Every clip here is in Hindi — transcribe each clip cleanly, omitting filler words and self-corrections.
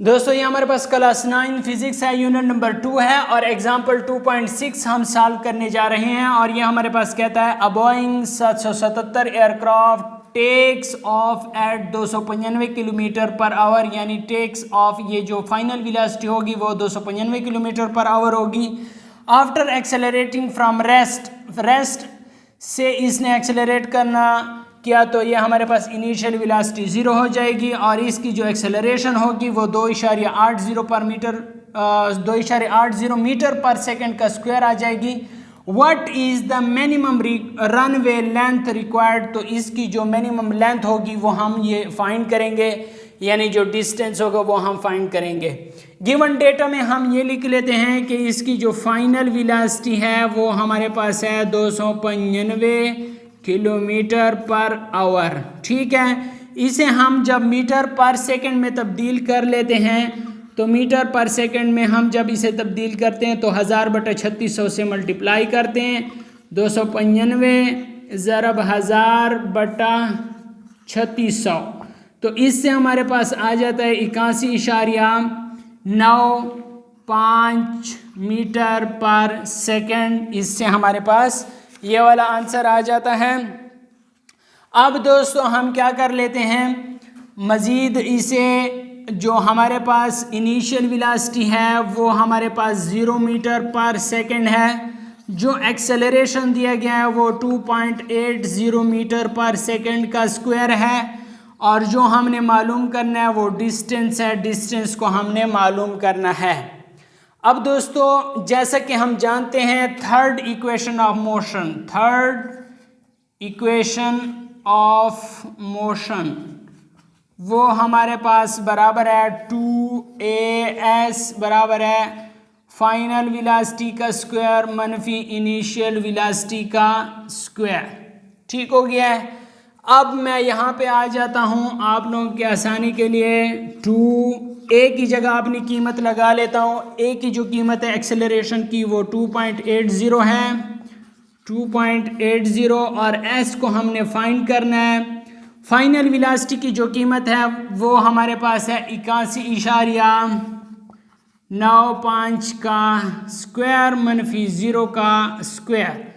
दोस्तों ये हमारे पास क्लास 9 फिजिक्स है, यूनिट नंबर 2 है और एग्जाम्पल 2.6 हम सॉल्व करने जा रहे हैं। और ये हमारे पास कहता है Boeing 777 aircraft takes off at 295 kilometre per hour, यानी टेक्स ऑफ ये जो फाइनल वेलोसिटी होगी वो 295 किलोमीटर पर आवर होगी। आफ्टर एक्सेलरेटिंग फ्रॉम रेस्ट से इसने एक्सेलरेट करना किया तो ये हमारे पास इनिशियल वेलोसिटी 0 हो जाएगी और इसकी जो एक्सेलरेशन होगी वो 2.80 मीटर पर सेकंड का स्क्वायर आ जाएगी। What is the minimum runway length required, तो इसकी जो मिनिमम लेंथ होगी वो हम ये फाइंड करेंगे, यानी जो डिस्टेंस होगा वो हम फाइंड करेंगे। गिवन डेटा में हम ये लिख लेते हैं कि इसकी जो फाइनल वेलोसिटी है वो हमारे पास है 295 किलोमीटर पर आवर। ठीक है, इसे हम जब मीटर पर सेकंड में तब्दील कर लेते हैं तो मीटर पर सेकंड में हम जब इसे तब्दील करते हैं तो 1000/3600 से मल्टीप्लाई करते हैं। 295 ज़रब 1000/3600, तो इससे हमारे पास आ जाता है 81.95 मीटर पर सेकंड। इससे हमारे पास ये वाला आंसर आ जाता है। अब दोस्तों हम क्या कर लेते हैं, मज़ीद इसे जो हमारे पास इनिशियल वेलोसिटी है वो हमारे पास 0 मीटर पर सेकंड है, जो एक्सेलरेशन दिया गया है वो 2.80 मीटर पर सेकंड का स्क्वायर है, और जो हमने मालूम करना है वो डिस्टेंस है, डिस्टेंस को हमने मालूम करना है। अब दोस्तों जैसा कि हम जानते हैं थर्ड इक्वेशन ऑफ मोशन वो हमारे पास बराबर है 2as बराबर है फाइनल वेलोसिटी का स्क्वायर मनफी इनिशियल वेलोसिटी का स्क्वायर। ठीक हो गया है। अब मैं यहाँ पे आ जाता हूँ आप लोगों की आसानी के लिए। 2a की जगह अपनी कीमत लगा लेता हूँ। a की जो कीमत है एक्सेलरेशन की वो 2.80 है, 2.80, और s को हमने फाइंड करना है। फाइनल वेलोसिटी की जो कीमत है वो हमारे पास है 81.95 का स्क्वायर मनफी 0 का स्क्वायर।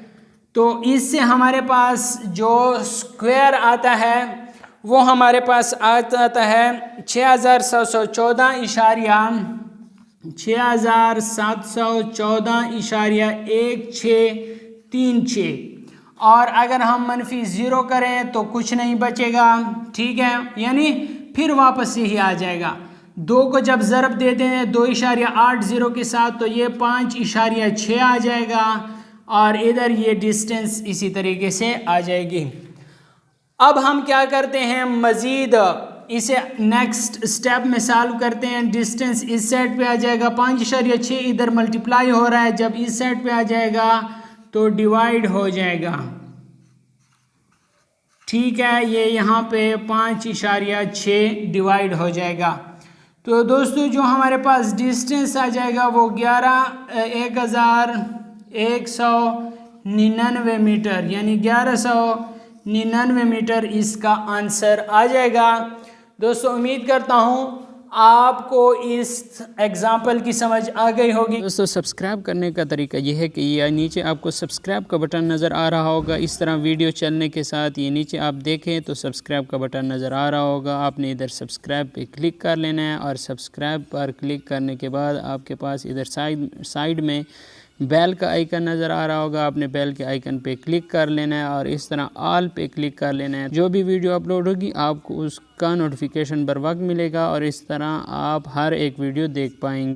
तो इससे हमारे पास जो स्क्वायर आता है वो हमारे पास आ जाता है 6714.1636, और अगर हम मनफी 0 करें तो कुछ नहीं बचेगा। ठीक है, यानी फिर वापस यही आ जाएगा। 2 को जब ज़रब दे दें 2.80 के साथ तो ये 5.6 आ जाएगा, और इधर ये डिस्टेंस इसी तरीके से आ जाएगी। अब हम क्या करते हैं, मज़ीद इसे नेक्स्ट स्टेप में सॉल्व करते हैं। डिस्टेंस इस साइड पे आ जाएगा 5.6, इधर मल्टीप्लाई हो रहा है, जब इस साइड पे आ जाएगा तो डिवाइड हो जाएगा। ठीक है, ये यहाँ पे 5.6 डिवाइड हो जाएगा। तो दोस्तों जो हमारे पास डिस्टेंस आ जाएगा वो 1199 मीटर, यानी 1199 मीटर इसका आंसर आ जाएगा। दोस्तों उम्मीद करता हूँ आपको इस एग्जाम्पल की समझ आ गई होगी। दोस्तों सब्सक्राइब करने का तरीका यह है कि ये नीचे आपको सब्सक्राइब का बटन नज़र आ रहा होगा। इस तरह वीडियो चलने के साथ ये नीचे आप देखें तो सब्सक्राइब का बटन नज़र आ रहा होगा। आपने इधर सब्सक्राइब पे क्लिक कर लेना है, और सब्सक्राइब पर क्लिक करने के बाद आपके पास इधर साइड में बेल का आइकन नज़र आ रहा होगा। आपने बेल के आइकन पे क्लिक कर लेना है और इस तरह ऑल पे क्लिक कर लेना है। जो भी वीडियो अपलोड होगी आपको उसका नोटिफिकेशन बर वक्त मिलेगा, और इस तरह आप हर एक वीडियो देख पाएंगे।